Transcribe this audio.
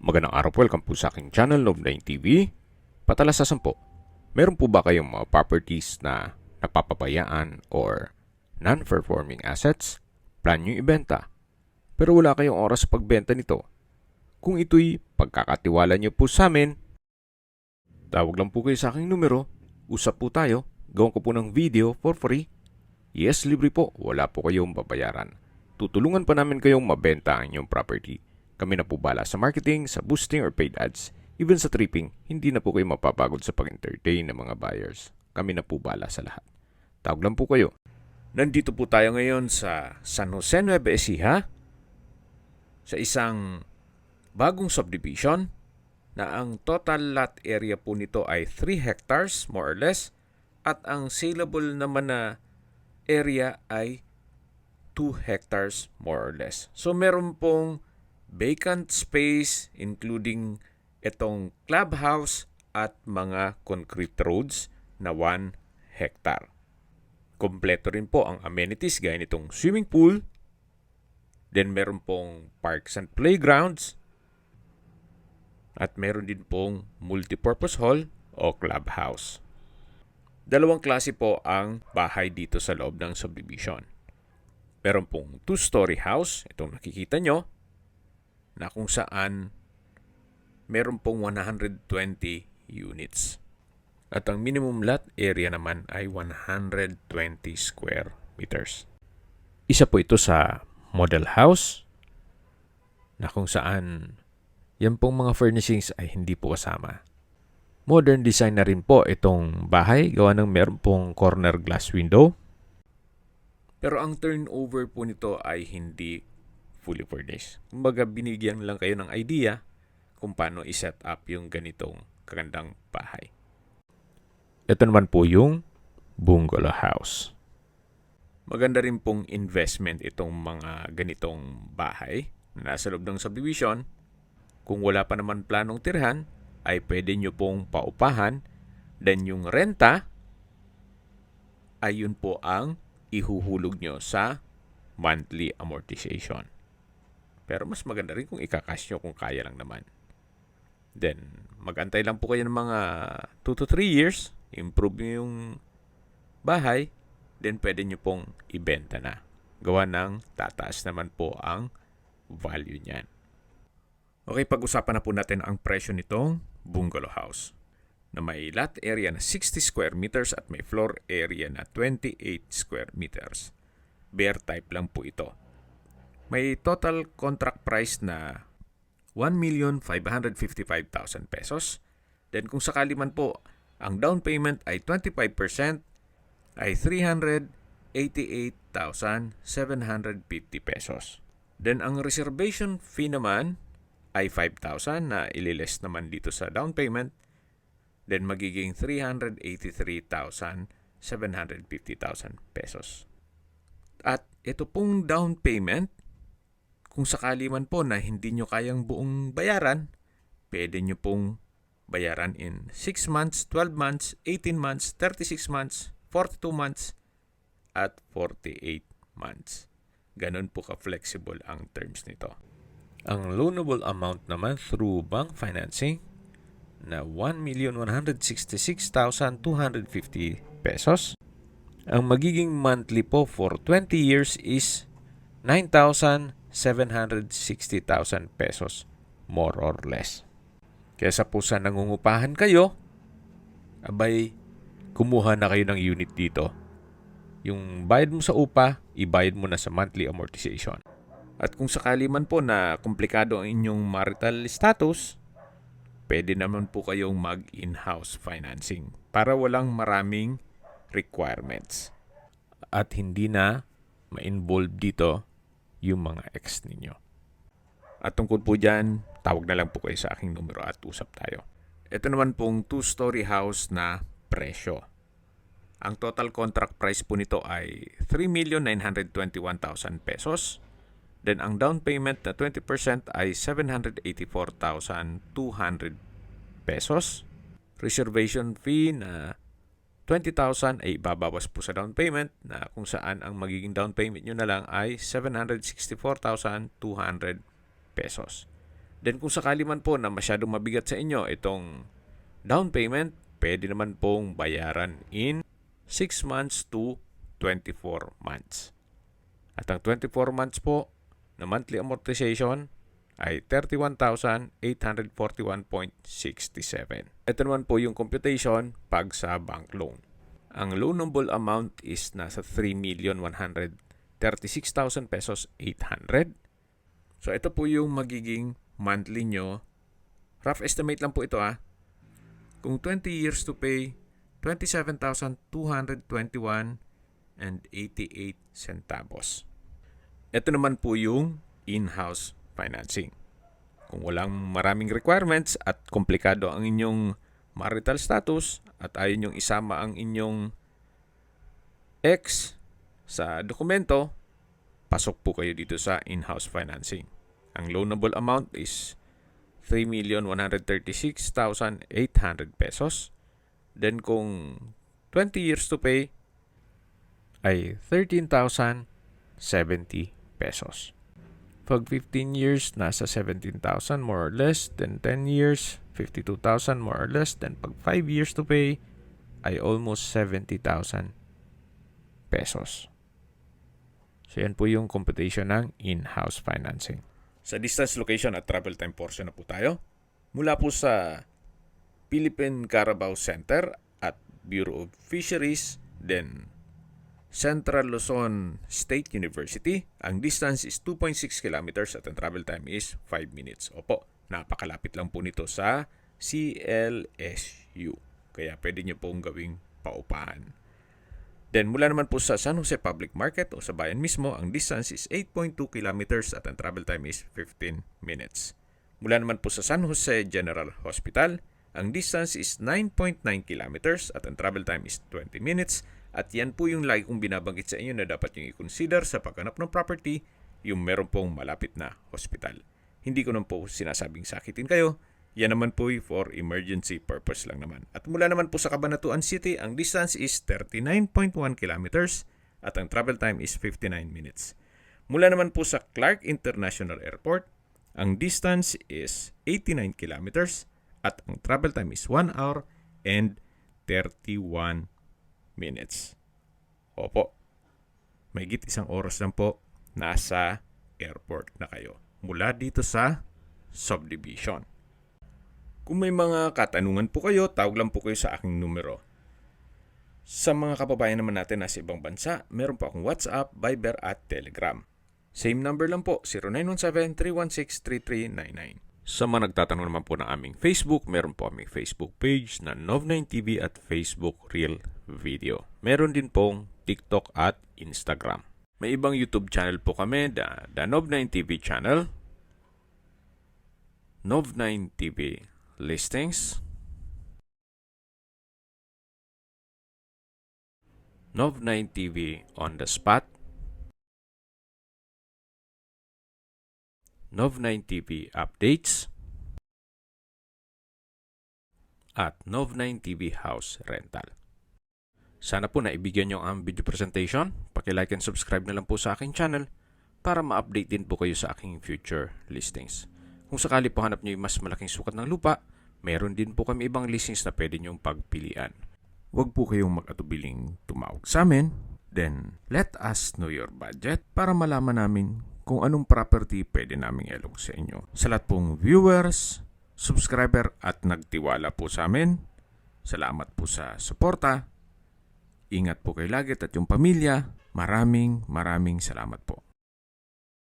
Magandang araw po, welcome po sa aking channel, Love9 TV. Patalasasan po, meron po ba kayong mga properties na napapabayaan or non-performing assets? Plan nyo ibenta, pero wala kayong oras sa pagbenta nito. Kung ito'y pagkakatiwala nyo po sa amin, tawag lang po kayo sa aking numero, usap po tayo, gawin ko po ng video for free. Yes, libre po, wala po kayong babayaran. Tutulungan pa namin kayong mabenta ang inyong property. Kami na po bala sa marketing, sa boosting or paid ads. Even sa tripping, hindi na po kayo mapapagod sa pag-entertain ng mga buyers. Kami na po bala sa lahat. Tawag lang po kayo. Nandito po tayo ngayon sa San Jose, Nueva Ecija, sa isang bagong subdivision na ang total lot area po nito ay 3 hectares more or less at ang saleable naman na area ay 2 hectares more or less. So meron pong vacant space including itong clubhouse at mga concrete roads na 1 hectare. Kompleto rin po ang amenities gaya nitong swimming pool. Then meron pong parks and playgrounds. At meron din pong multipurpose hall o clubhouse. Dalawang klase po ang bahay dito sa loob ng subdivision. Meron pong 2-story house, itong nakikita nyo, na kung saan meron pong 120 units. At ang minimum lot area naman ay 120 square meters. Isa po ito sa model house na kung saan yan pong mga furnishings ay hindi po kasama. Modern design na rin po itong bahay gawa ng meron pong corner glass window. Pero ang turnover po nito ay hindi fully furnished. Kumbaga binigyan lang kayo ng idea kung paano i-set up yung ganitong kagandang bahay. Ito naman po yung bungalow house. Maganda rin pong investment itong mga ganitong bahay na nasa loob ng subdivision. Kung wala pa naman planong tirhan, ay pwede nyo pong paupahan. Then yung renta, ay yun po ang ihuhulog nyo sa monthly amortization. Pero mas maganda rin kung ika-cash nyo kung kaya lang naman. Then, mag-antay lang po kayo ng mga 2 to 3 years, improve nyo yung bahay, then pwede nyo pong ibenta na. Gawa ng tataas naman po ang value niyan. Okay, pag-usapan na po natin ang presyo nitong bungalow house na may lot area na 60 square meters at may floor area na 28 square meters. Bare type lang po ito. May total contract price na 1,555,000 pesos. Then kung sakali man po, ang down payment ay 25%, ay 388,750 pesos. Then ang reservation fee naman ay 5,000 na ililes naman dito sa down payment. Then magiging 383,750,000 pesos. At ito pong down payment, kung sakali man po na hindi nyo kayang buong bayaran, pwede nyo pong bayaran in 6 months, 12 months, 18 months, 36 months, 42 months, at 48 months. Ganun po ka-flexible ang terms nito. Ang loanable amount naman through bank financing na 1,166,250 pesos. Ang magiging monthly po for 20 years is 9,760,000 pesos, more or less. Kesa po sa nangungupahan kayo, abay, kumuha na kayo ng unit dito. Yung bayad mo sa upa, ibayad mo na sa monthly amortization. At kung sakali man po na komplikado ang inyong marital status, pwede naman po kayong mag-in-house financing para walang maraming requirements. At hindi na ma-involve dito yung mga ex ninyo. At tungkol po dyan, tawag na lang po kayo sa aking numero at usap tayo. Ito naman pong 2-story house na presyo. Ang total contract price po nito ay 3,921,000 pesos. Then ang down payment na 20% ay 784,200 pesos. Reservation fee na 20,000 ay babawas po sa down payment na kung saan ang magiging down payment nyo na lang ay 764,200 pesos. Then kung sakali man po na masyadong mabigat sa inyo itong down payment, pwede naman pong bayaran in 6 months to 24 months. At ang 24 months po na monthly amortization ay 31,841.67. Ito naman po yung computation pag sa bank loan. Ang loanable amount is nasa 3,136,000 pesos 800. So ito po yung magiging monthly nyo. Rough estimate lang po ito Kung 20 years to pay, 27,221 and 88 centavos. Ito naman po yung in-house financing. Kung walang maraming requirements at komplikado ang inyong marital status at ayaw nyong isama ang inyong ex sa dokumento, pasok po kayo dito sa in-house financing. Ang loanable amount is 3,136,800 pesos. Then kung 20 years to pay ay 13,070 pesos. Pag 15 years, nasa 17,000 more or less. Then 10 years, 52,000 more or less. Then pag 5 years to pay ay almost 70,000 pesos. So yan po yung computation ng in-house financing. Sa distance, location at travel time portion na po tayo. Mula po sa Philippine Carabao Center at Bureau of Fisheries, then Central Luzon State University. Ang distance is 2.6 kilometers at ang travel time is 5 minutes. Opo, napakalapit lang po nito sa CLSU. Kaya pwede nyo pong gawing paupahan. Then mula naman po sa San Jose Public Market o sa bayan mismo, ang distance is 8.2 kilometers at ang travel time is 15 minutes. Mula naman po sa San Jose General Hospital, ang distance is 9.9 kilometers at ang travel time is 20 minutes. At yan po yung lagi kong binabanggit sa inyo na dapat yung i-consider sa paghanap ng property, yung meron pong malapit na hospital. Hindi ko naman po sinasabing sakitin kayo. Yan naman po for emergency purpose lang naman. At mula naman po sa Cabanatuan City, ang distance is 39.1 kilometers at ang travel time is 59 minutes. Mula naman po sa Clark International Airport, ang distance is 89 kilometers at ang travel time is 1 hour and 31 minutes. Opo, mahigit isang oras lang po nasa airport na kayo mula dito sa subdivision. Kung may mga katanungan po kayo, tawag lang po kayo sa aking numero. Sa mga kababayan naman natin na sa ibang bansa, meron po akong WhatsApp, Viber at Telegram. Same number lang po, 0917-316-3399. Sa mga nagtatanong naman po ng aming Facebook, meron po aming Facebook page na Nov9TV at Facebook Real Video. Meron din pong TikTok at Instagram. May ibang YouTube channel po kami, the Nov9TV channel, Nov9TV Listings, Nov9TV On The Spot, Nov9TV Updates, at Nov9TV House Rental. Sana po naibigyan nyo ang video presentation. Paki-like and subscribe na lang po sa aking channel para ma-update din po kayo sa aking future listings. Kung sakali po hanap nyo yung mas malaking sukat ng lupa, meron din po kami ibang listings na pwede nyong pagpilian. Huwag po kayong mag-atubiling tumawag sa amin. Then, let us know your budget para malaman namin kung anong property pwede naming ilog sa inyo. Sa lahat pong viewers, subscriber at nagtiwala po sa amin, salamat po sa suporta. Ingat po kayo lagi at yung pamilya. Maraming salamat po.